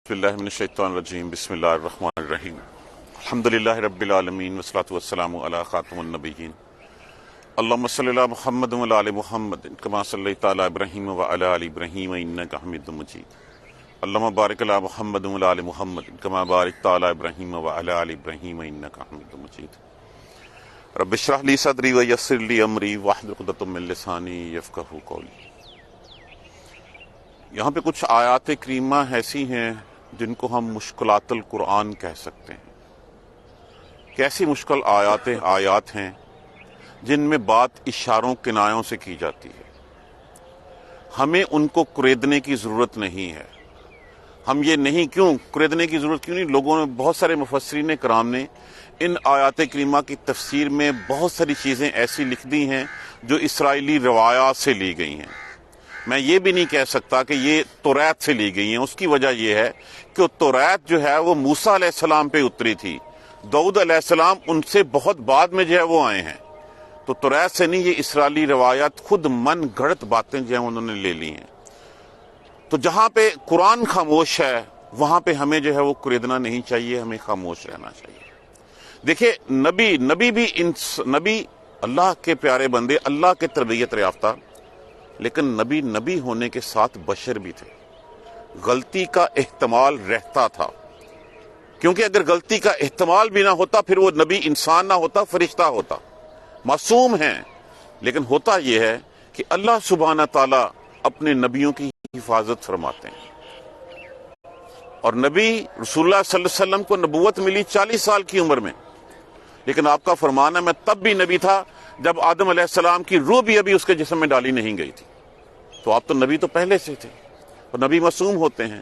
بسم اللہ من الشیطان الرجیم بسم اللہ الرحمن الرحیم الحمدللہ رب العالمین والصلاة والسلام علی خاتم النبیین اللہم صلی علی محمد وعلی آل محمد کما صلیت علی ابراہیم وعلی آل ابراہیم انک حمید مجید اللہم بارک علی محمد وعلی آل محمد کما بارکت علی ابراہیم وعلی آل ابراہیم انک حمید مجید رب اشرح لی صدری ویسر لی امری واحلل عقدۃ من لسانی یفقہوا قولی۔ یہاں پہ کچھ آیات کریمہ ایسی ہیں جن کو ہم مشکلات القرآن کہہ سکتے ہیں۔ کیسی مشکل آیات ہیں جن میں بات اشاروں کنایوں سے کی جاتی ہے، ہمیں ان کو کریدنے کی ضرورت نہیں ہے۔ ہم یہ نہیں کریدنے کی ضرورت کیوں نہیں؟ لوگوں نے، بہت سارے مفسرین کرام نے ان آیات کریمہ کی تفسیر میں بہت ساری چیزیں ایسی لکھ دی ہیں جو اسرائیلی روایات سے لی گئی ہیں۔ میں یہ بھی نہیں کہہ سکتا کہ یہ توریت سے لی گئی ہیں۔ اس کی وجہ یہ ہے کہ توریت جو ہے وہ موسیٰ علیہ السلام پہ اتری تھی، داؤد علیہ السلام ان سے بہت بعد میں جو ہے وہ آئے ہیں، تو توریت سے نہیں، یہ اسرائیلی روایات خود من گھڑت باتیں جو ہیں انہوں نے لے لی ہیں۔ تو جہاں پہ قرآن خاموش ہے وہاں پہ ہمیں جو ہے وہ کریدنا نہیں چاہیے، ہمیں خاموش رہنا چاہیے۔ دیکھیں، نبی اللہ کے پیارے بندے، اللہ کے تربیت یافتہ، لیکن نبی ہونے کے ساتھ بشر بھی تھے، غلطی کا احتمال رہتا تھا، کیونکہ اگر غلطی کا احتمال بھی نہ ہوتا پھر وہ نبی انسان نہ ہوتا، فرشتہ ہوتا۔ معصوم ہیں، لیکن ہوتا یہ ہے کہ اللہ سبحانہ تعالیٰ اپنے نبیوں کی حفاظت فرماتے ہیں، اور نبی رسول اللہ صلی اللہ علیہ وسلم کو نبوت ملی 40 سال کی عمر میں، لیکن آپ کا فرمان ہے میں تب بھی نبی تھا جب آدم علیہ السلام کی روح بھی ابھی اس کے جسم میں ڈالی نہیں گئی تھی۔ تو آپ تو نبی تو پہلے سے تھے، اور نبی معصوم ہوتے ہیں۔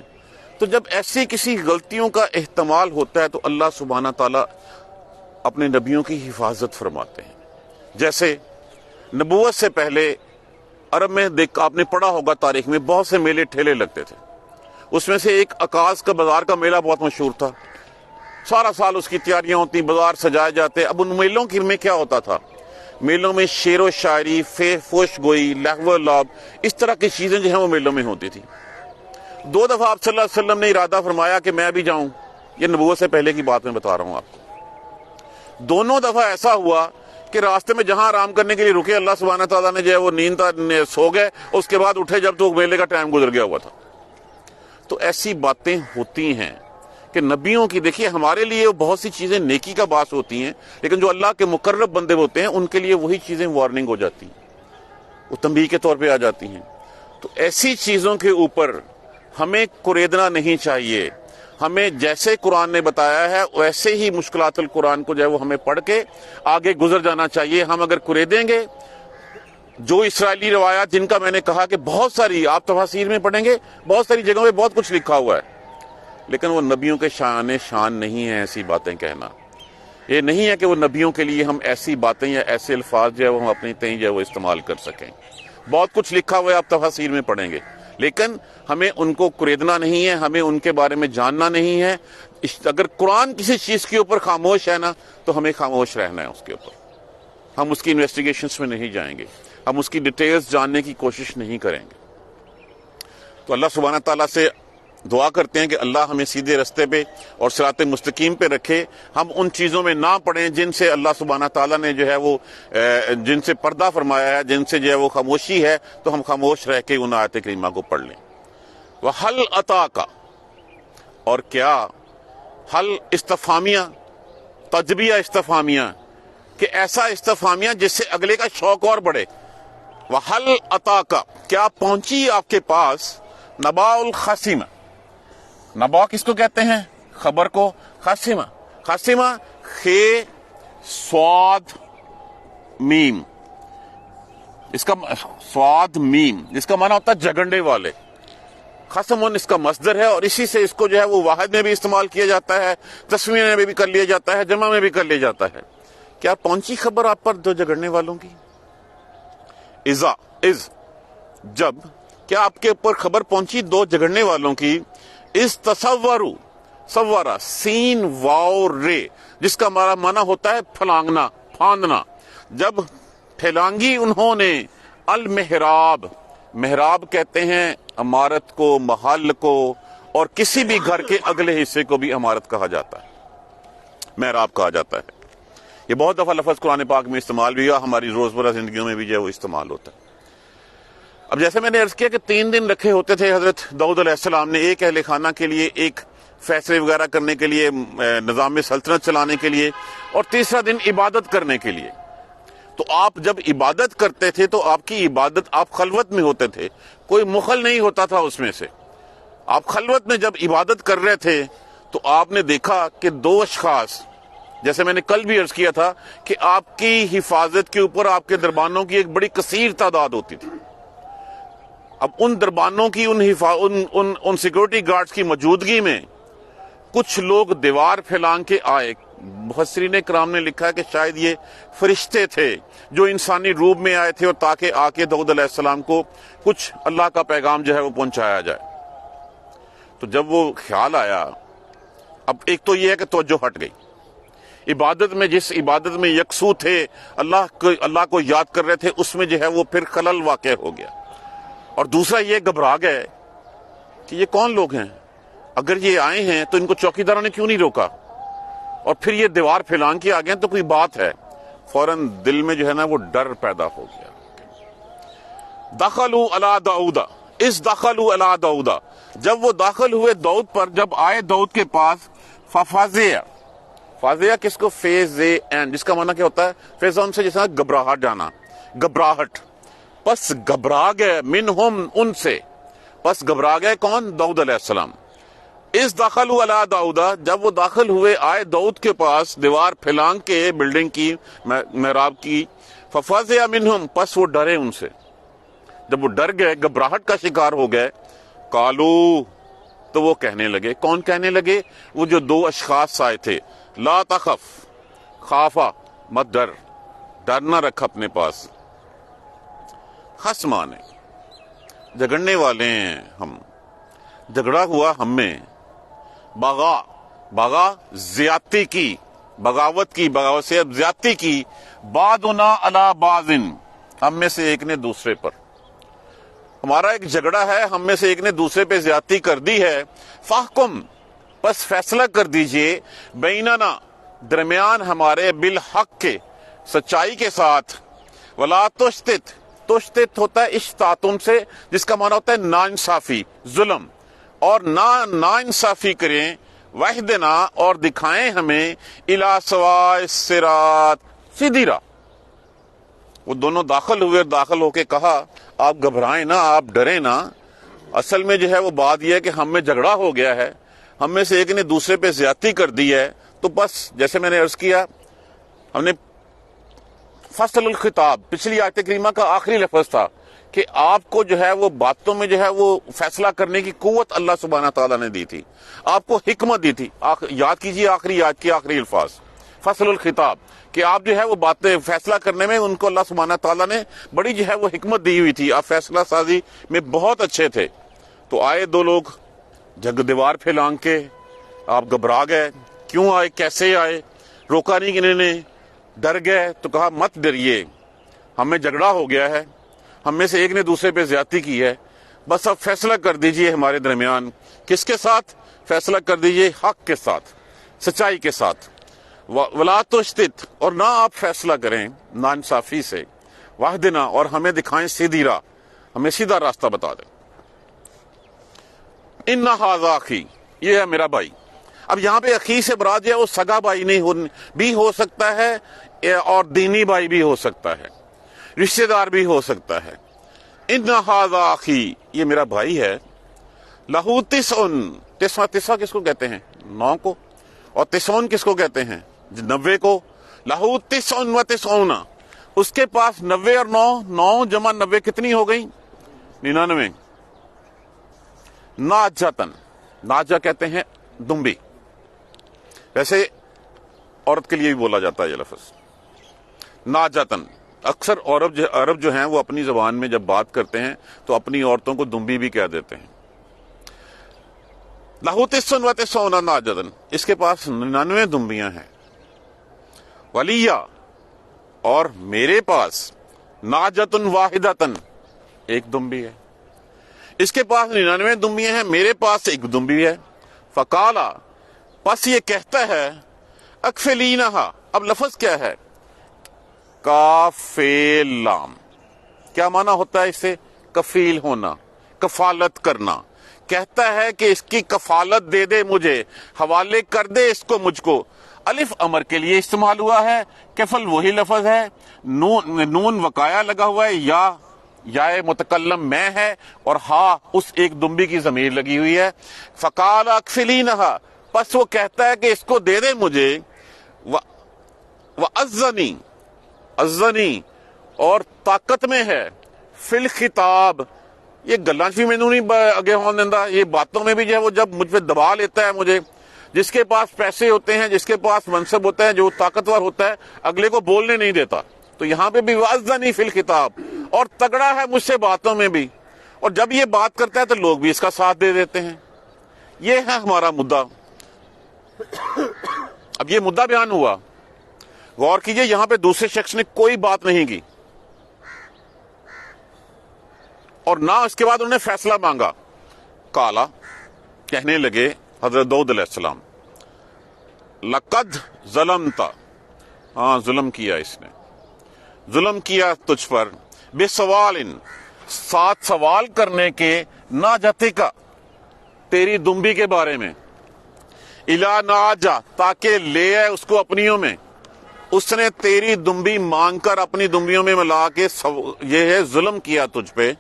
تو جب ایسی کسی غلطیوں کا احتمال ہوتا ہے تو اللہ سبحانہ تعالیٰ اپنے نبیوں کی حفاظت فرماتے ہیں۔ جیسے نبوت سے پہلے عرب میں آپ نے پڑھا ہوگا تاریخ میں بہت سے میلے ٹھیلے لگتے تھے، اس میں سے ایک عکاظ کا بازار کا میلہ بہت مشہور تھا۔ سارا سال اس کی تیاریاں ہوتی، بازار سجائے جاتے۔ اب ان میلوں میں کیا ہوتا تھا؟ میلوں میں شعر و شاعری، فوش گوئی، لہو و لعب، اس طرح کی چیزیں جو ہیں وہ میلوں میں ہوتی تھی۔ 2 دفعہ آپ صلی اللہ علیہ وسلم نے ارادہ فرمایا کہ میں بھی جاؤں، یہ نبوت سے پہلے کی بات میں بتا رہا ہوں آپ کو۔ دونوں دفعہ ایسا ہوا کہ راستے میں جہاں آرام کرنے کے لیے رکے، اللہ سبحانہ تعالیٰ نے جو ہے وہ نیند سو گئے، اس کے بعد اٹھے جب تو میلے کا ٹائم گزر گیا ہوا تھا۔ تو ایسی باتیں ہوتی ہیں کہ نبیوں کی، دیکھیے ہمارے لیے بہت سی چیزیں نیکی کا باعث ہوتی ہیں، لیکن جو اللہ کے مقرب بندے ہوتے ہیں ان کے لیے وہی چیزیں وارننگ ہو جاتی ہیں، وہ تنبیہ کے طور پہ آ جاتی ہیں۔ تو ایسی چیزوں کے اوپر ہمیں کریدنا نہیں چاہیے، ہمیں جیسے قرآن نے بتایا ہے ویسے ہی مشکلات القرآن کو جو ہے وہ ہمیں پڑھ کے آگے گزر جانا چاہیے۔ ہم اگر کریدیں گے، جو اسرائیلی روایات جن کا میں نے کہا کہ بہت ساری آپ تفاسیر میں پڑھیں گے، بہت ساری جگہوں پہ بہت کچھ لکھا ہوا ہے، لیکن وہ نبیوں کے شان نہیں ہے ایسی باتیں کہنا۔ یہ نہیں ہے کہ وہ نبیوں کے لیے ہم ایسی باتیں یا ایسے الفاظ جو ہے وہ ہم اپنی تئیں جو ہے وہ استعمال کر سکیں۔ بہت کچھ لکھا ہوا ہے، آپ تفاسیر میں پڑھیں گے، لیکن ہمیں ان کو کریدنا نہیں ہے، ہمیں ان کے بارے میں جاننا نہیں ہے۔ اگر قرآن کسی چیز کے اوپر خاموش ہے نا تو ہمیں خاموش رہنا ہے اس کے اوپر، ہم اس کی انویسٹیگیشنز میں نہیں جائیں گے، ہم اس کی ڈیٹیلز جاننے کی کوشش نہیں کریں گے۔ تو اللہ سبحانہ تعالیٰ سے دعا کرتے ہیں کہ اللہ ہمیں سیدھے رستے پہ اور صراط مستقیم پہ رکھے، ہم ان چیزوں میں نہ پڑیں جن سے اللہ سبحانہ تعالیٰ نے جو ہے وہ جن سے پردہ فرمایا ہے، جن سے جو ہے وہ خاموشی ہے، تو ہم خاموش رہ کے ان آیات کریمہ کو پڑھ لیں۔ وَحَلْ أَتَاكَ، اور کیا، حل استفہامیہ، تجبیہ استفہامیہ، کہ ایسا استفہامیہ جس سے اگلے کا شوق اور بڑھے۔ وَحَلْ أَتَاكَ، کیا پہنچی آپ کے پاس نباء الخصیمہ۔ نبا کس کو کہتے ہیں؟ خبر کو۔ خصیمہ خے سواد میم، اس کا سواد میم، جس کا معنی ہوتا ہے جگنڈے والے۔ خصمن اس کا مصدر ہے، اور اسی سے اس کو جو ہے وہ واحد میں بھی استعمال کیا جاتا ہے، تسمیہ میں بھی کر لیا جاتا ہے، جمع میں بھی کر لیا جاتا ہے۔ کیا پہنچی خبر آپ پر دو جگڑنے والوں کی؟ جب، کیا آپ کے اوپر خبر پہنچی دو جگڑنے والوں کی؟ اس تصورو، سورا سین واو رے، جس کا معنی ہوتا ہے پھلانگنا، پھاندنا۔ جب پھیلانگی انہوں نے المحراب، محراب کہتے ہیں عمارت کو، محل کو، اور کسی بھی گھر کے اگلے حصے کو بھی عمارت کہا جاتا ہے، محراب کہا جاتا ہے۔ یہ بہت دفعہ لفظ قرآن پاک میں استعمال بھی ہوا، ہماری روزمرہ زندگیوں میں بھی جو ہے وہ استعمال ہوتا ہے۔ اب جیسے میں نے عرض کیا کہ 3 دن رکھے ہوتے تھے حضرت داؤد علیہ السلام نے، ایک اہل خانہ کے لیے، ایک فیصلے وغیرہ کرنے کے لیے، نظام سلطنت چلانے کے لیے، اور تیسرا دن عبادت کرنے کے لیے۔ تو آپ جب عبادت کرتے تھے تو آپ کی عبادت، آپ خلوت میں ہوتے تھے، کوئی مخل نہیں ہوتا تھا اس میں سے۔ آپ خلوت میں جب عبادت کر رہے تھے تو آپ نے دیکھا کہ 2 اشخاص، جیسے میں نے کل بھی عرض کیا تھا کہ آپ کی حفاظت کے اوپر آپ کے دربانوں کی ایک بڑی کثیر تعداد ہوتی تھی۔ اب ان دربانوں کی، ان سیکورٹی گارڈز کی موجودگی میں کچھ لوگ دیوار پھیلان کے آئے۔ مفسرین کرام نے لکھا ہے کہ شاید یہ فرشتے تھے جو انسانی روپ میں آئے تھے، اور تاکہ آ کے داؤد علیہ السلام کو کچھ اللہ کا پیغام جو ہے وہ پہنچایا جائے۔ تو جب وہ خیال آیا، اب ایک تو یہ ہے کہ توجہ ہٹ گئی عبادت میں، جس عبادت میں یکسو تھے، اللہ کو یاد کر رہے تھے، اس میں جو ہے وہ پھر خلل واقع ہو گیا۔ اور دوسرا یہ گھبرا گئے کہ یہ کون لوگ ہیں، اگر یہ آئے ہیں تو ان کو چوکیداروں نے کیوں نہیں روکا، اور پھر یہ دیوار پھیلان کے آ گئے تو کوئی بات ہے۔ فوراً دل میں جو ہے نا وہ ڈر پیدا ہو گیا۔ دخلوا علی داؤد، اس دخلوا علی داؤد، جب وہ داخل ہوئے داؤد پر، جب آئے داؤد کے پاس، ففزع، فازیہ کس کو، فیزعن، جس کا معنی کیا ہوتا ہے، فیضان سے جیسا گھبراہٹ جانا، گھبراہٹ، پس گھبرا گئے، منہم، ان سے، پس گھبرا گئے کون، داؤد علیہ السلام۔ اس دخلوا علی داؤد، جب وہ داخل ہوئے آئے داؤد کے پاس، دیوار پھیلان کے، بلڈنگ کی، محراب کی، ففزع منہم، پس وہ ڈرے ان سے۔ جب وہ ڈر گئے، گھبراہٹ کا شکار ہو گئے، قالو، تو وہ کہنے لگے، کون کہنے لگے، وہ جو 2 اشخاص آئے تھے، لا تخف، خافا، مت ڈر، ڈر نہ رکھ اپنے پاس، خصمان ہیں، جھگڑنے والے ہیں ہم، جھگڑا ہوا ہم میں، بغا زیادتی کی، بغاوت کی، بغاوت سے زیادتی کی، بعضنا علی بعض، ہم میں سے ایک نے دوسرے پر، ہمارا ایک جھگڑا ہے، ہم میں سے ایک نے دوسرے پہ زیادتی کر دی ہے، فاحکم، بس فیصلہ کر دیجئے، بیننا، درمیان ہمارے، بالحق کے، سچائی کے ساتھ، ولا تشتت، تشتت ہوتا ہے اشتاتن سے، جس کا معنی ہوتا ہے ناانصافی، ظلم، اور ناانصافی کریں، وحدنا، اور دکھائیں ہمیں، الی سواء الصراط، سیدھی راہ۔ وہ دونوں داخل ہوئے، اور داخل ہو کے کہا، آپ گھبرائیں نہ، آپ ڈریں نہ، اصل میں جو ہے وہ بات یہ ہے کہ ہم میں جھگڑا ہو گیا ہے، ہم میں سے ایک نے دوسرے پہ زیادتی کر دی ہے، تو بس جیسے میں نے عرض کیا، ہم نے فصل الخطاب، پچھلی آیت کریمہ کا آخری لفظ تھا کہ آپ کو جو ہے وہ باتوں میں جو ہے وہ فیصلہ کرنے کی قوت اللہ سبحانہ تعالیٰ نے دی تھی، آپ کو حکمت دی تھی۔ یاد کیجئے آخری آیت کے آخری الفاظ، فصل الخطاب، کہ آپ جو ہے وہ باتیں فیصلہ کرنے میں ان کو اللہ سبحانہ تعالیٰ نے بڑی جو ہے وہ حکمت دی ہوئی تھی، آپ فیصلہ سازی میں بہت اچھے تھے۔ تو آئے 2 لوگ دیوار پھیلان کے، آپ گھبرا گئے، کیوں آئے، کیسے آئے، روکا نہیں انہوں نے، ڈر گئے، تو کہا مت ڈریے، ہم میں جھگڑا ہو گیا ہے، ہم میں سے ایک نے دوسرے پہ زیادتی کی ہے، بس اب فیصلہ کر دیجئے ہمارے درمیان، کس کے ساتھ فیصلہ کر دیجئے، حق کے ساتھ، سچائی کے ساتھ، ولا تشتت، اور نہ آپ فیصلہ کریں ناانصافی سے، وحدنا، اور ہمیں دکھائیں سیدھی راہ، ہمیں سیدھا راستہ بتا دیں۔ ان ھذا اخی، یہ ہے میرا بھائی۔ اب یہاں پہ اخی سے مراد ہے وہ سگا بھائی نہیں بھی ہو سکتا ہے، اور دینی بھائی بھی ہو سکتا ہے، رشتہ دار بھی ہو سکتا ہے۔ ان ھذا اخی، یہ میرا بھائی ہے، لہو تسع کس کو کہتے ہیں، 9 کو، اور 90 کس کو کہتے ہیں، 90 کو، لہو 99، اس کے پاس 90 اور 9 جمع 90 کتنی ہو گئی، 99۔ ناجتن، ناجہ کہتے ہیں دمبی، ویسے عورت کے لیے بھی بولا جاتا ہے یہ لفظ ناجتن۔ اکثر عرب جو ہیں وہ اپنی زبان میں جب بات کرتے ہیں تو اپنی عورتوں کو دمبی بھی کہہ دیتے ہیں۔ لہو 99 ناجتن، اس کے پاس 99 دمبیاں ہیں، ولیہ، اور میرے پاس ناجتن واحدتن، ایک دمبی ہے۔ اس کے پاس 99 دمبیاں ہیں، میرے پاس ایک دمبی ہے۔ فقالا، پس یہ کہتا ہے، اکفلینہا، اب لفظ کیا ہے؟ کافی لام، کیا معنی ہوتا ہے اس سے؟ کفیل ہونا، کفالت کرنا۔ کہتا ہے کہ اس کی کفالت دے دے مجھے، حوالے کر دے اس کو مجھ کو۔ الف امر کے لیے استعمال ہوا ہے، کفل وہی لفظ ہے، نون وقایا لگا ہوا ہے، یا متکلم میں ہے، اور ہا اس ایک دمبی کی ضمیر لگی ہوئی ہے۔ فقال اکفلینہا، پس وہ کہتا ہے کہ اس کو دے دے مجھے۔ وَأَذَّنِي، عزنی، اور طاقت میں ہے، فی الخطاب، یہ گلاں بھی مینوں نہیں اگے ہون دیندا، یہ باتوں میں بھی جو ہے وہ جب مجھ پہ دبا لیتا ہے مجھے۔ جس کے پاس پیسے ہوتے ہیں، جس کے پاس منصب ہوتا ہے، جو طاقتور ہوتا ہے، اگلے کو بولنے نہیں دیتا۔ تو یہاں پہ بھی وَأَذَّنِي فی الخطاب، اور تگڑا ہے مجھ سے باتوں میں بھی، اور جب یہ بات کرتا ہے تو لوگ بھی اس کا ساتھ دے دیتے ہیں۔ یہ ہے ہمارا مدعا۔ اب یہ مدعا بیان ہوا، غور کیجئے، یہاں پہ دوسرے شخص نے کوئی بات نہیں کی، اور نہ اس کے بعد انہوں نے فیصلہ مانگا۔ کالا، کہنے لگے حضرت داؤد علیہ السلام، لقد ظلمت، ہاں ظلم کیا، اس نے ظلم کیا تجھ پر، بے سوال، ساتھ سوال کرنے کے، نہ جاتے کا، تیری دمبی کے بارے میں، الا ناجا، تاکہ لے آئے اس کو اپنیوں میں، اس نے تیری دمبی مانگ کر اپنی دمبیوں میں ملا کے یہ ہے ظلم کیا تجھ پہ۔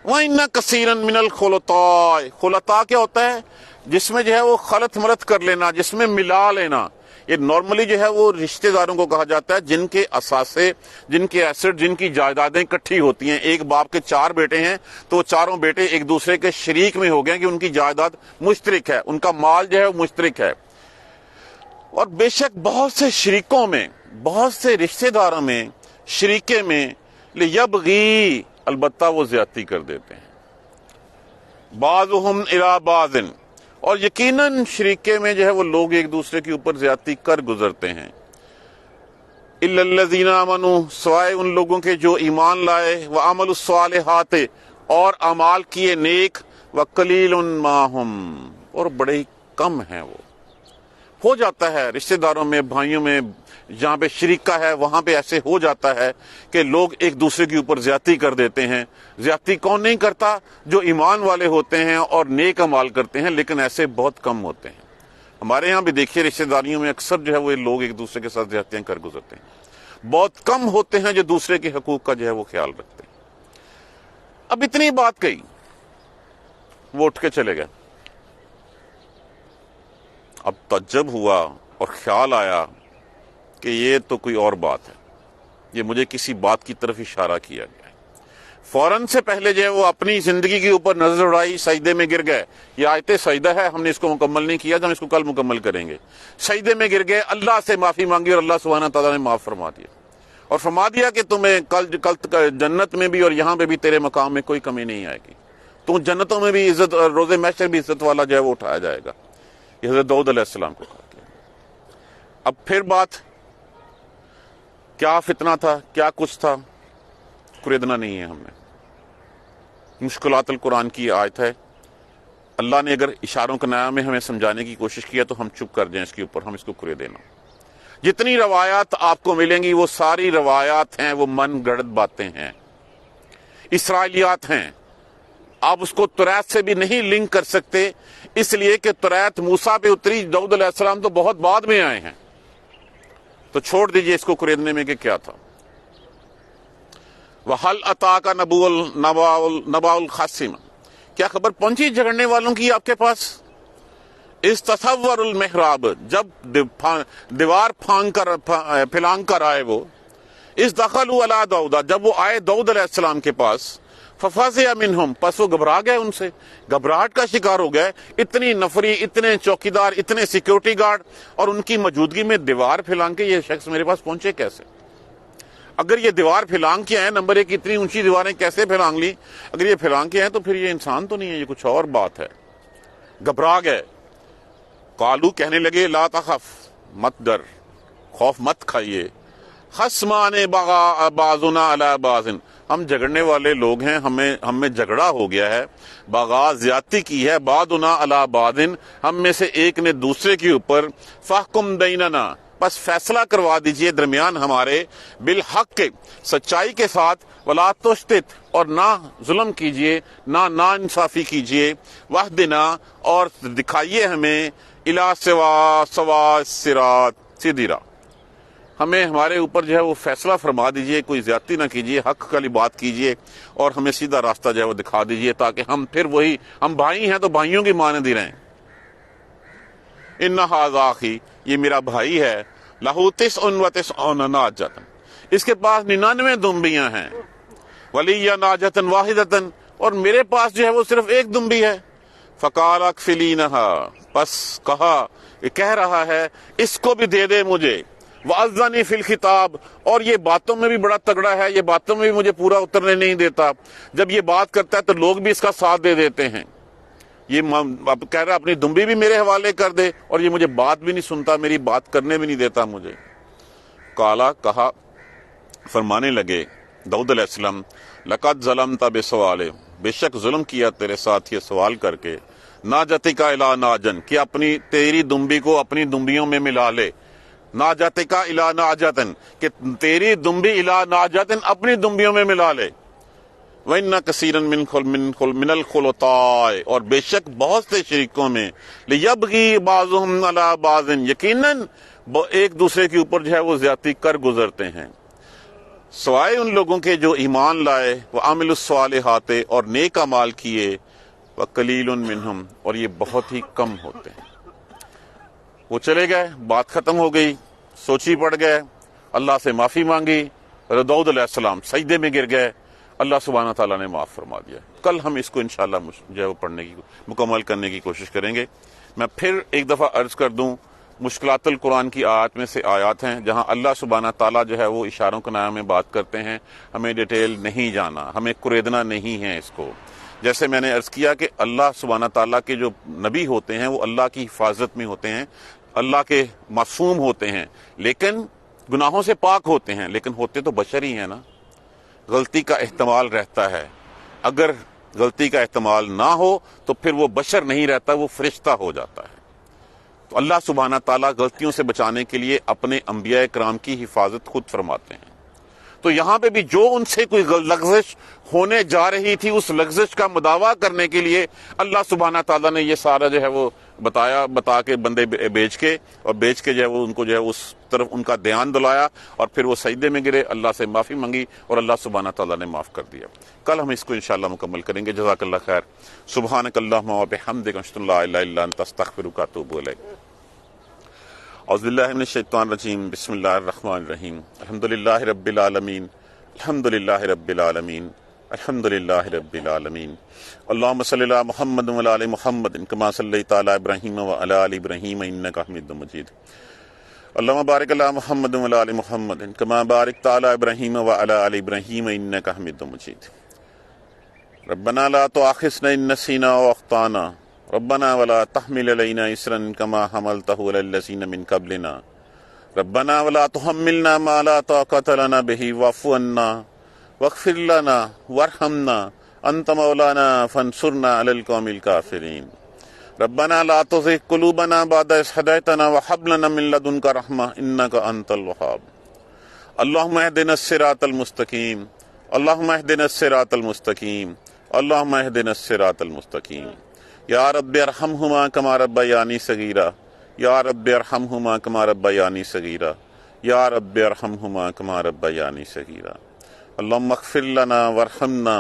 وَإِنَّ كَثِيرًا مِنَ الْخُلَطَاءِ، خلطاء کیا ہوتا ہے؟ جس میں جو ہے وہ خلط ملط کر لینا، جس میں ملا لینا۔ یہ نارملی جو ہے وہ رشتہ داروں کو کہا جاتا ہے جن کے اثاثے، جن کے ایسٹ، جن کی جائیدادیں اکٹھی ہوتی ہیں۔ ایک باپ کے 4 بیٹے ہیں تو وہ چاروں بیٹے ایک دوسرے کے شریک میں ہو گئے کہ ان کی جائیداد مشترک ہے، ان کا مال جو ہے وہ مشترک ہے۔ اور بے شک بہت سے شریکوں میں، بہت سے رشتہ داروں میں، شریکے میں، لیبغی، البتہ وہ زیادتی کر دیتے ہیں، بعضهم الی بعض، اور یقیناً شریکے میں جو ہے وہ لوگ ایک دوسرے کے اوپر زیادتی کر گزرتے ہیں۔ الا الذین آمنوا، سوائے ان لوگوں کے جو ایمان لائے، وعملوا الصالحات، اور اعمال کیے نیک، وقلیل ما هم، اور بڑے کم ہیں وہ۔ ہو جاتا ہے رشتہ داروں میں، بھائیوں میں، جہاں پہ شریکہ ہے وہاں پہ ایسے ہو جاتا ہے کہ لوگ ایک دوسرے کے اوپر زیادتی کر دیتے ہیں۔ زیادتی کون نہیں کرتا؟ جو ایمان والے ہوتے ہیں اور نیک اعمال کرتے ہیں، لیکن ایسے بہت کم ہوتے ہیں۔ ہمارے یہاں بھی دیکھیے رشتہ داریوں میں اکثر جو ہے وہ لوگ ایک دوسرے کے ساتھ زیادتیاں کر گزرتے ہیں۔ بہت کم ہوتے ہیں جو دوسرے کے حقوق کا جو ہے وہ خیال رکھتے ہیں۔ اب اتنی بات کہی، وہ اٹھ کے چلے گئے۔ اب تعجب ہوا اور خیال آیا کہ یہ تو کوئی اور بات ہے، یہ مجھے کسی بات کی طرف اشارہ کیا گیا ہے۔ فوراً سے پہلے جو ہے وہ اپنی زندگی کے اوپر نظر اڑائی، سجدے میں گر گئے۔ یہ آیت سجدہ ہے، ہم نے اس کو مکمل نہیں کیا، ہم اس کو کل مکمل کریں گے۔ سجدے میں گر گئے، اللہ سے معافی مانگی، اور اللہ سبحانہ تعالیٰ نے معاف فرما دیا، اور فرما دیا کہ تمہیں کل جنت میں بھی اور یہاں پہ بھی تیرے مقام میں کوئی کمی نہیں آئے گی، تم جنتوں میں بھی عزت، اور روز محشر بھی عزت والا جو ہے وہ اٹھایا جائے گا۔ یہ حضرت داؤد علیہ السلام کو کہا گیا۔ اب پھر بات، کیا فتنہ تھا، کیا کچھ تھا، خریدنا نہیں ہے ہم نے۔ مشکلات القرآن کی آیت ہے، اللہ نے اگر اشاروں کے نیا میں ہمیں سمجھانے کی کوشش کیا تو ہم چپ کر جائیں اس کے اوپر، ہم اس کو خرید دینا۔ جتنی روایات آپ کو ملیں گی وہ ساری روایات ہیں، وہ من گڑت باتیں ہیں، اسرائیلیات ہیں۔ آپ اس کو توریت سے بھی نہیں لنک کر سکتے، اس لیے کہ توریت موسیٰ پہ اتری، داؤد علیہ السلام تو بہت بعد میں آئے ہیں، تو چھوڑ دیجئے اس کو خریدنے میں کہ کیا تھا۔ وَهَلْ أَتَاكَ نَبَأُ الْخَصِمِ، کیا خبر پہنچی جھگڑنے والوں کی آپ کے پاس؟ اِذْ تَصَوَّرُوا الْمِحْرَابَ، جب دیوار پھلانگ کر آئے وہ، اِذْ دَخَلُوا عَلَىٰ دَاؤد، جب وہ آئے داؤد علیہ السلام کے پاس، فَفَزِعَ مِنْهُمْ، پس وہ گھبرا گئے ان سے، گھبراہٹ کا شکار ہو گئے۔ اتنی نفری، اتنے چوکیدار، اتنے سیکیورٹی گارڈ، اور ان کی موجودگی میں دیوار پھلانگ کے یہ شخص میرے پاس پہنچے کیسے؟ اگر یہ دیوار پھلانگ کے ہیں، نمبر 1 اتنی اونچی دیواریں کیسے پھلانگ لی؟ اگر یہ پھلانگ کے ہیں تو پھر یہ انسان تو نہیں ہے، یہ کچھ اور بات ہے۔ گھبرا گئے۔ قالو، کہنے لگے، لا تخف، مت ڈر، خوف مت کھائیے، خصمان بغا بعضنا علی بعض، ہم جھگڑنے والے لوگ ہیں، ہم میں جھگڑا ہو گیا ہے، باغات زیادتی کی ہے، بعضنا علی بعض، ہم میں سے ایک نے دوسرے کے اوپر، فاحکم بیننا، بس فیصلہ کروا دیجئے درمیان ہمارے، بالحق، سچائی کے ساتھ، ولا تشتت، اور نہ ظلم کیجئے، نہ ناانصافی کیجئے، واہدنا، اور دکھائیے ہمیں، الی سواء الصراط، سیدھی راہ، ہمیں ہمارے اوپر جو ہے وہ فیصلہ فرما دیجئے، کوئی زیادتی نہ کیجئے، حق والی بات کیجئے، اور ہمیں سیدھا راستہ جو ہے وہ دکھا دیجئے، تاکہ ہم پھر وہی، ہم بھائی ہیں تو بھائیوں کی مانند ہی رہیں۔ ان ھذا اخی، یہ میرا بھائی ہے، لہ 99 ناجۃ، اس کے پاس 99 دمبیاں ہیں، ولی ناجۃ واحدۃ، اور میرے پاس جو ہے وہ صرف ایک دمبی ہے، فقال اکفلینھا، بس کہہ رہا ہے اس کو بھی دے دے مجھے، وَأَذَّنِي فِي الْخِطَابِ، اور یہ باتوں میں بھی بڑا تگڑا ہے، یہ باتوں میں بھی مجھے پورا اترنے نہیں دیتا، جب یہ بات کرتا ہے تو لوگ بھی اس کا ساتھ دے دیتے ہیں، یہ اب کہہ رہا اپنی دمبی بھی میرے حوالے کر دے، اور یہ مجھے بات بھی نہیں سنتا، میری بات کرنے بھی نہیں دیتا مجھے۔ کالا، کہا، فرمانے لگے داؤد علیہ السلام، لقد ظلمت بسؤال، بے شک ظلم کیا تیرے ساتھ یہ سوال کر کے، ناجتک الی ناجن، کہ اپنی تیری دمبی کو اپنی دمبیوں میں ملا لے، ناجتک الی ناجتن، کہ تیری دمبی الی ناجتن، اپنی دمبیوں میں ملا لے، وَإِنَّ كَثِيرًا مِنَ الْخُلَطَاءِ، اور بے شک بہت سے شریکوں میں، لِيَبْغِي بَعْضُهُمْ عَلَى بَعْضٍ، یقیناً ایک دوسرے کے اوپر جو ہے وہ زیادتی کر گزرتے ہیں، سوائے ان لوگوں کے جو ایمان لائے، وَعَمِلُوا الصَّالِحَاتِ، اور نیک اعمال کیے، وَقَلِيلٌ مِّنْهُمْ، اور یہ بہت ہی کم ہوتے ہیں۔ وہ چلے گئے، بات ختم ہو گئی، سوچی پڑ گئے، اللہ سے معافی مانگی، داؤد علیہ السلام سجدے میں گر گئے، اللہ سبحانہ تعالیٰ نے معاف فرما دیا۔ کل ہم اس کو انشاءاللہ جو ہے وہ پڑھنے کی مکمل کرنے کی کوشش کریں گے۔ میں پھر ایک دفعہ عرض کر دوں، مشکلات القرآن کی آیات میں سے آیات ہیں جہاں اللہ سبحانہ تعالیٰ جو ہے وہ اشاروں کے نام میں بات کرتے ہیں، ہمیں ڈیٹیل نہیں جانا، ہمیں قریدنا نہیں ہے اس کو۔ جیسے میں نے عرض کیا کہ اللہ سبحانہ تعالیٰ کے جو نبی ہوتے ہیں وہ اللہ کی حفاظت میں ہوتے ہیں، اللہ کے معصوم ہوتے ہیں، لیکن گناہوں سے پاک ہوتے ہیں، لیکن ہوتے تو بشر ہی ہیں نا، غلطی کا احتمال رہتا ہے۔ اگر غلطی کا احتمال نہ ہو تو پھر وہ بشر نہیں رہتا، وہ فرشتہ ہو جاتا ہے۔ تو اللہ سبحانہ تعالیٰ غلطیوں سے بچانے کے لیے اپنے انبیاء کرام کی حفاظت خود فرماتے ہیں۔ تو یہاں پہ بھی جو ان سے کوئی لغزش ہونے جا رہی تھی، اس لغزش کا مداوع کرنے کے لیے اللہ سبحانہ تعالیٰ نے یہ سارا جو ہے وہ بتا کے بندے بیچ کے جو ہے وہ ان کو جو ہے اس طرف ان کا دھیان دلایا، اور پھر وہ سجدے میں گرے، اللہ سے معافی مانگی، اور اللہ سبحانہ تعالیٰ نے معاف کر دیا۔ کل ہم اس کو انشاءاللہ مکمل کریں گے۔ جزاک اللہ خیر۔ سبحانک اللہم و بحمدک، اشہد ان لا الہ الا انت، استغفرک و اتوب الیک۔ اعوذ باللہ من الشیطان الرجیم، بسم اللہ الرحمن الرحیم، الحمدللہ رب العالمین، الحمدللہ رب العالمین، الحمدللہ رب العالمین، اللہم صلی علی محمد و علی آل محمد کما صلیت علی ابراہیم و علی آل ابراہیم انک حمید مجید، اللہم بارک علی محمد و علی آل محمد کما بارکت علی ابراہیم و علی آل ابراہیم انک حمید مجید، ربنا لا تؤاخذنا ان نسینا و اخطانا، ربنا ولا تحمل علينا إصرا كما حملته على الذين من قبلنا، ربنا ولا تحملنا ما لا طاقة لنا به واعف عنا واغفر لنا وارحمنا أنت مولانا فانصرنا على القوم الكافرين، ربنا لا تزغ قلوبنا بعد إذ هديتنا وهب لنا من لدنك رحمة إنك أنت الوهاب، اللهم اهدنا الصراط المستقيم، اللهم اهدنا الصراط المستقيم، اللهم اهدنا الصراط المستقيم، یا رب ارحمہما کما ربیانی صغیرا، یا رب ارحمہما کما ربیانی صغیرا، یا رب ارحمہما کما ربیانی صغیرا، اللہم اغفر لنا وارحمنا،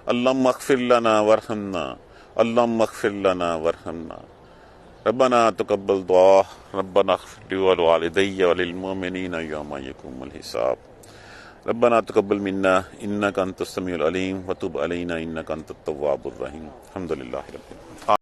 اللہم اغفر لنا وارحمنا، اللہم اغفر لنا وارحمنا، ربنا تقبل دعا، ربنا اغفر لی ولوالدی وللمؤمنین یوم یقوم الحساب، ربنا تقبل منا انک انت السمیع العلیم وتب علینا انک انت التواب الرحیم، الحمدللہ رب العالمین۔